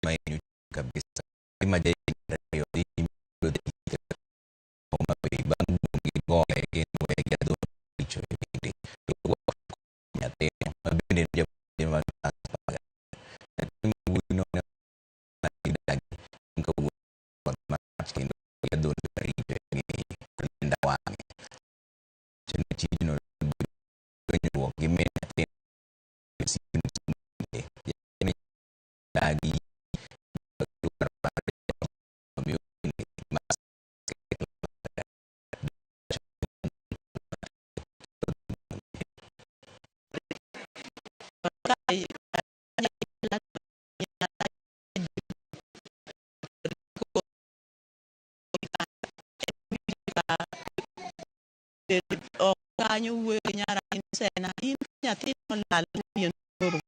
mainyo kabisa imaday tayo di umabibang ginoo kay ginoo ay gado dicho hindi tuwa niya te mabinin niya yung mga at yung buno na natidag ang kawat matchin gado na ito ni kulindawang chino kanyo gimen natin sino yan lagi Ay, o kanyo nyara insena in nyati malalo yun puro